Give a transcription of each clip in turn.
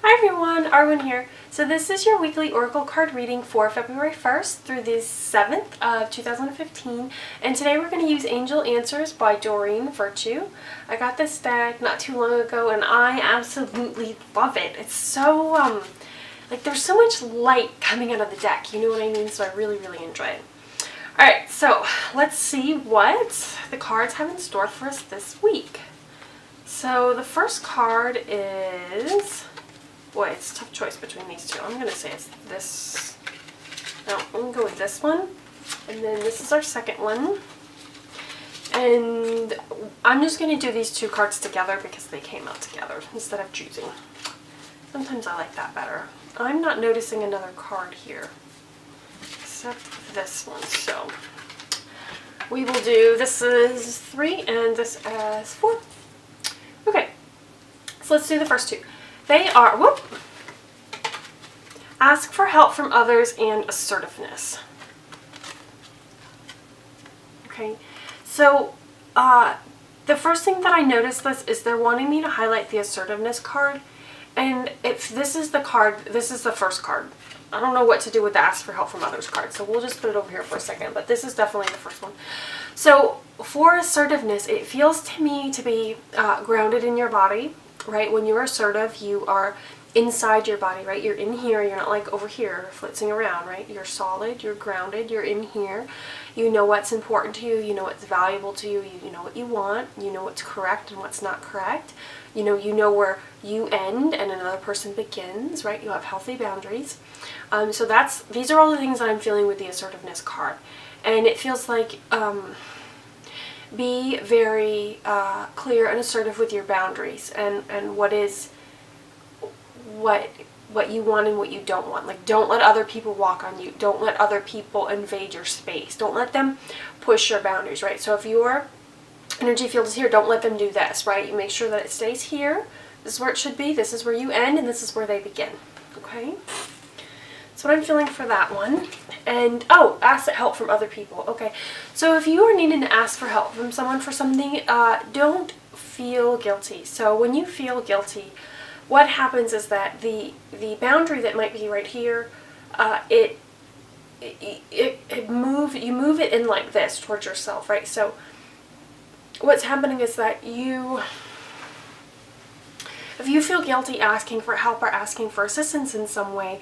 Hi everyone, Arwen here. So this is your weekly Oracle card reading for February 1st through the 7th of 2015. And today we're going to use Angel Answers by Doreen Virtue. I got this deck not too long ago and I absolutely love it. It's so, like there's so much light coming out of the deck, you know what I mean? So I really enjoy it. Alright, so let's see what the cards have in store for us this week. So the first card is... Boy, it's a tough choice between these two. I'm going to say it's this. No, I'm going to go with this one. And then this is our second one. And I'm just going to do these two cards together because they came out together instead of choosing. Sometimes I like that better. I'm not noticing another card here except this one. So we will do, this is 3 and this is 4. Okay, so let's do the first two. They are, ask for help from others and assertiveness. Okay, so the first thing that I noticed is they're wanting me to highlight the assertiveness card. And if this is the card, this is the first card. I don't know what to do with the ask for help from others card, so we'll just put it over here for a second. But this is definitely the first one. So for assertiveness, it feels to me to be grounded in your body. Right, when you're assertive, you are inside your body, right? You're in here, you're not like over here flitzing around, right? You're solid, you're grounded, you're in here. You know what's important to you, you know what's valuable to you, you know what you want, you know what's correct and what's not correct. You know where you end and another person begins, right? You have healthy boundaries. So these are all the things that I'm feeling with the assertiveness card. And it feels like be very clear and assertive with your boundaries and what you want and what you don't want. Like, don't let other people walk on you. Don't let other people invade your space. Don't let them push your boundaries, right? So if your energy field is here, don't let them do this, right? You make sure that it stays here. This is where it should be. This is where you end, and this is where they begin. Okay? That's what I'm feeling for that one. And, ask help from other people. Okay, so if you are needing to ask for help from someone for something, don't feel guilty. So when you feel guilty, what happens is that the boundary that might be right here, you move it in like this towards yourself, right? So what's happening is that if you feel guilty asking for help or asking for assistance in some way,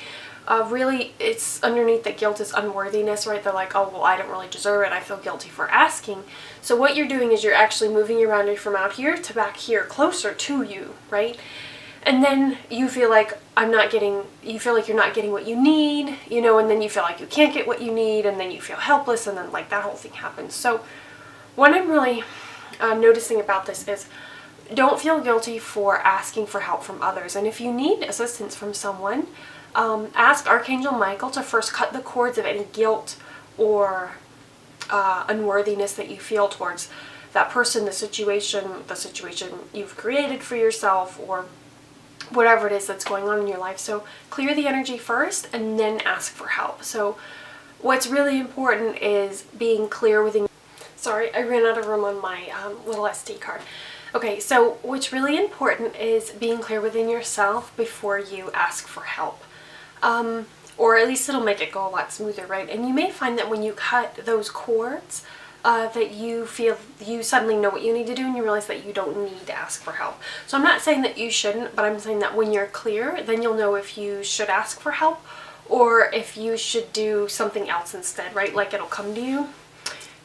really it's underneath the guilt is unworthiness, right? They're like, oh, well, I don't really deserve it. I feel guilty for asking. So what you're doing is you're actually moving your boundary from out here to back here, closer to you, right? And then you feel like you feel like you're not getting what you need, you know, and then you feel like you can't get what you need, and then you feel helpless, and then like that whole thing happens. So what I'm really noticing about this is don't feel guilty for asking for help from others. And if you need assistance from someone, ask Archangel Michael to first cut the cords of any guilt or unworthiness that you feel towards that person, the situation you've created for yourself, or whatever it is that's going on in your life. So clear the energy first and then ask for help. So what's really important is being clear within... Sorry, I ran out of room on my little SD card. Okay, so what's really important is being clear within yourself before you ask for help. Or at least it'll make it go a lot smoother, right? And you may find that when you cut those cords, that you feel you suddenly know what you need to do and you realize that you don't need to ask for help. So I'm not saying that you shouldn't, but I'm saying that when you're clear, then you'll know if you should ask for help or if you should do something else instead, right? Like it'll come to you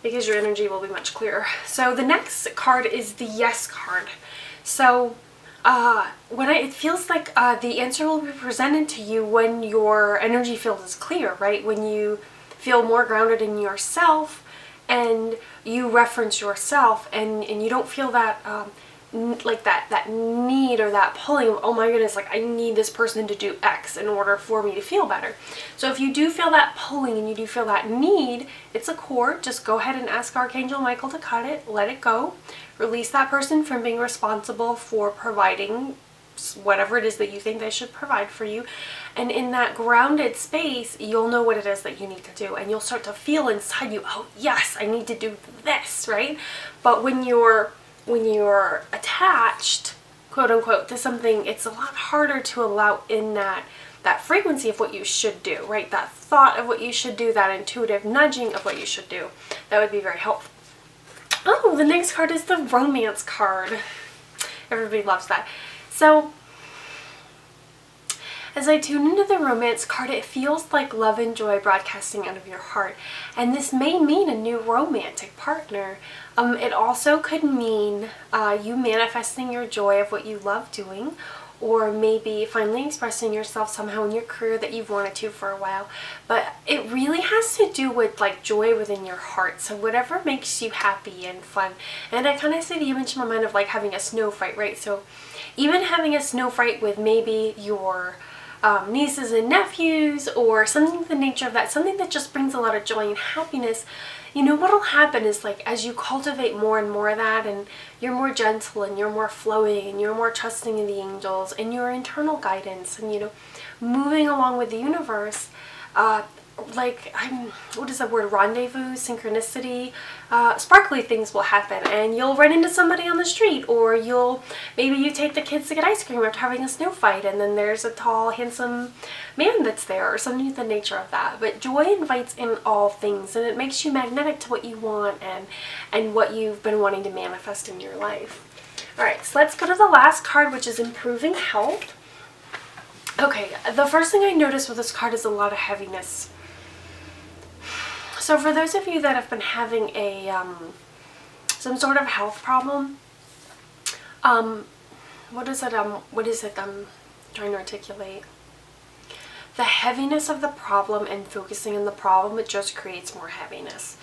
because your energy will be much clearer. So the next card is the Yes card. So it feels like the answer will be presented to you when your energy field is clear, right? When you feel more grounded in yourself and you reference yourself and you don't feel that like that need or that pulling of, oh my goodness, like I need this person to do X in order for me to feel better. So if you do feel that pulling and you do feel that need, it's a cord. Just go ahead and ask Archangel Michael to cut it, let it go. Release that person from being responsible for providing whatever it is that you think they should provide for you. And in that grounded space, you'll know what it is that you need to do. And you'll start to feel inside you, oh yes, I need to do this, right? But when you're attached, quote unquote, to something, it's a lot harder to allow in that frequency of what you should do, right? That thought of what you should do, that intuitive nudging of what you should do. That would be very helpful. Oh, the next card is the romance card. Everybody loves that. So, as I tune into the romance card, it feels like love and joy broadcasting out of your heart. And this may mean a new romantic partner. It also could mean you manifesting your joy of what you love doing, or maybe finally expressing yourself somehow in your career that you've wanted to for a while. But it really has to do with like joy within your heart. So whatever makes you happy and fun. And I kind of see the image in my mind of like having a snow fight, right? So even having a snow fight with maybe your nieces and nephews, or something of the nature of that, something that just brings a lot of joy and happiness. You know, what'll happen is like as you cultivate more and more of that, and you're more gentle and you're more flowing and you're more trusting in the angels and your internal guidance, and you know, moving along with the universe, what is that word, rendezvous, synchronicity, sparkly things will happen, and you'll run into somebody on the street, or maybe you take the kids to get ice cream after having a snow fight, and then there's a tall, handsome man that's there, or something of the nature of that. But joy invites in all things, and it makes you magnetic to what you want and what you've been wanting to manifest in your life. Alright, so let's go to the last card, which is improving health. Okay, the first thing I noticed with this card is a lot of heaviness. So for those of you that have been having some sort of health problem, what is it I'm trying to articulate? The heaviness of the problem and focusing on the problem, it just creates more heaviness.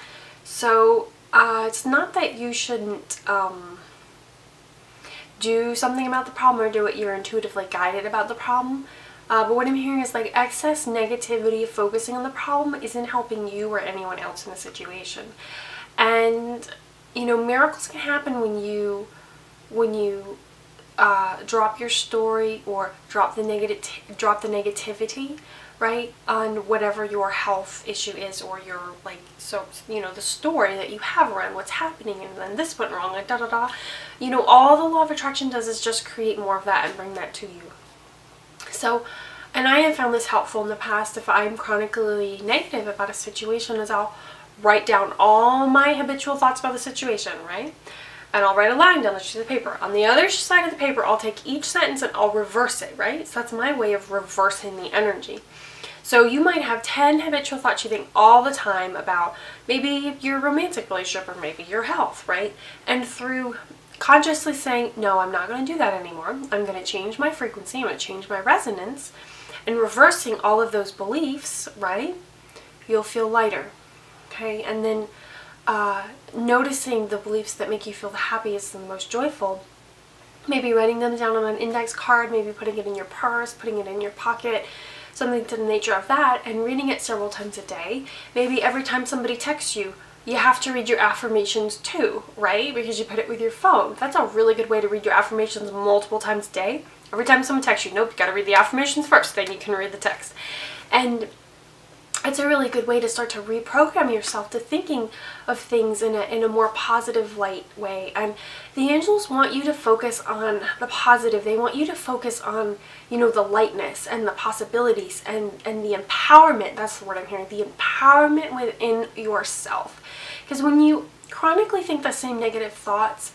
So it's not that you shouldn't do something about the problem or do what you're intuitively guided about the problem. But what I'm hearing is like excess negativity, focusing on the problem isn't helping you or anyone else in the situation. And you know, miracles can happen when you drop your story or drop the negativity, right, on whatever your health issue is, or your the story that you have around what's happening, and then this went wrong, like da da da. You know, all the law of attraction does is just create more of that and bring that to you. So, and I have found this helpful in the past. If I'm chronically negative about a situation, is I'll write down all my habitual thoughts about the situation, right? And I'll write a line down the sheet of paper. On the other side of the paper, I'll take each sentence and I'll reverse it, right? So that's my way of reversing the energy. So you might have 10 habitual thoughts you think all the time about maybe your romantic relationship or maybe your health, right? And through consciously saying, no, I'm not going to do that anymore. I'm going to change my frequency. I'm going to change my resonance. And reversing all of those beliefs, right? You'll feel lighter, okay? And then noticing the beliefs that make you feel the happiest and the most joyful. Maybe writing them down on an index card, maybe putting it in your purse, putting it in your pocket, something to the nature of that, and reading it several times a day. Maybe every time somebody texts you, you have to read your affirmations too, right? Because you put it with your phone. That's a really good way to read your affirmations multiple times a day. Every time someone texts you, nope, you gotta read the affirmations first, then you can read the text. And it's a really good way to start to reprogram yourself to thinking of things in a more positive, light way. And the angels want you to focus on the positive. They want you to focus on, you know, the lightness and the possibilities and the empowerment. That's the word I'm hearing. The empowerment within yourself. Because when you chronically think the same negative thoughts,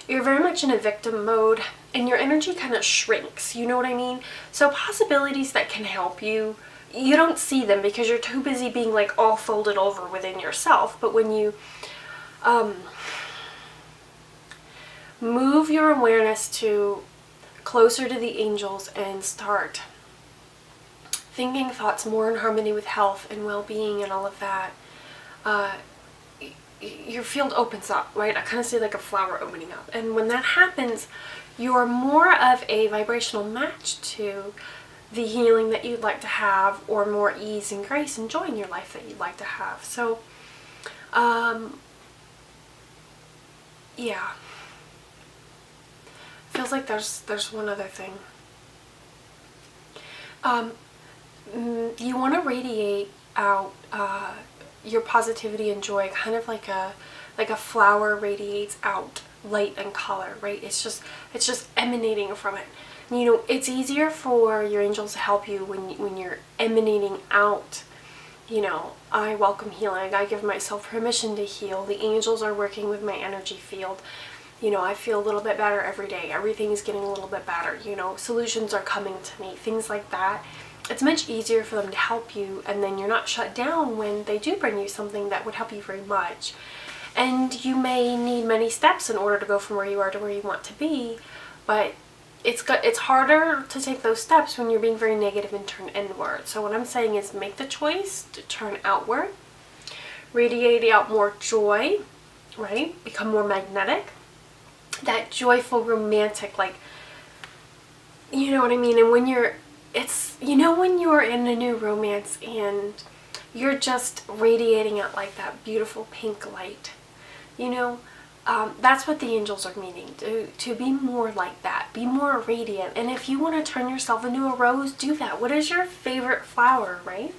you're very much in a victim mode and your energy kind of shrinks. You know what I mean? So possibilities that can help you, you don't see them because you're too busy being like all folded over within yourself. But when you move your awareness to closer to the angels and start thinking thoughts more in harmony with health and well-being and all of that, your field opens up, right? I kind of see like a flower opening up. And when that happens, you're more of a vibrational match to the healing that you'd like to have, or more ease and grace and joy in your life that you'd like to have. So, yeah. Feels like there's one other thing. You want to radiate out your positivity and joy, kind of like a flower radiates out light and color, right? It's just emanating from it. You know, it's easier for your angels to help you when you're emanating out. You know, I welcome healing. I give myself permission to heal. The angels are working with my energy field. You know, I feel a little bit better every day. Everything is getting a little bit better. You know, solutions are coming to me. Things like that. It's much easier for them to help you, and then you're not shut down when they do bring you something that would help you very much. And you may need many steps in order to go from where you are to where you want to be, but it's harder to take those steps when you're being very negative and turn inward. So what I'm saying is make the choice to turn outward, radiate out more joy, right? Become more magnetic. That joyful, romantic, like, you know what I mean? And when you're in a new romance and you're just radiating out like that beautiful pink light, you know, that's what the angels are meaning, to be more like that, be more radiant. And if you want to turn yourself into a rose, do that. What is your favorite flower, right?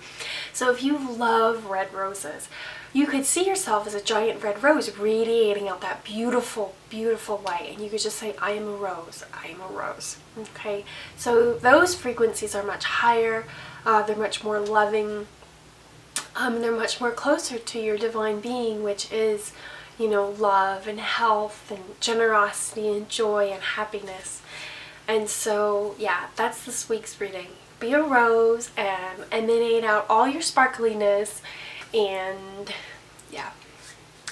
So if you love red roses, you could see yourself as a giant red rose radiating out that beautiful, beautiful light. And you could just say, I am a rose, I am a rose. Okay, so those frequencies are much higher, they're much more loving, they're much more closer to your divine being, which is, you know, love and health and generosity and joy and happiness. And so, yeah, that's this week's reading. Be a rose and emanate out all your sparkliness. And yeah.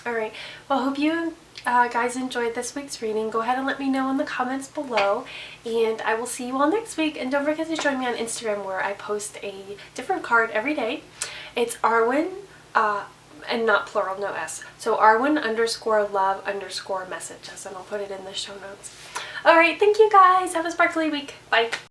Alright, well, I hope you guys enjoyed this week's reading. Go ahead and let me know in the comments below, and I will see you all next week. And don't forget to join me on Instagram, where I post a different card every day. It's Arwen, and not plural, no S. So Arwen_love_messages, and I'll put it in the show notes. Alright, thank you guys. Have a sparkly week. Bye.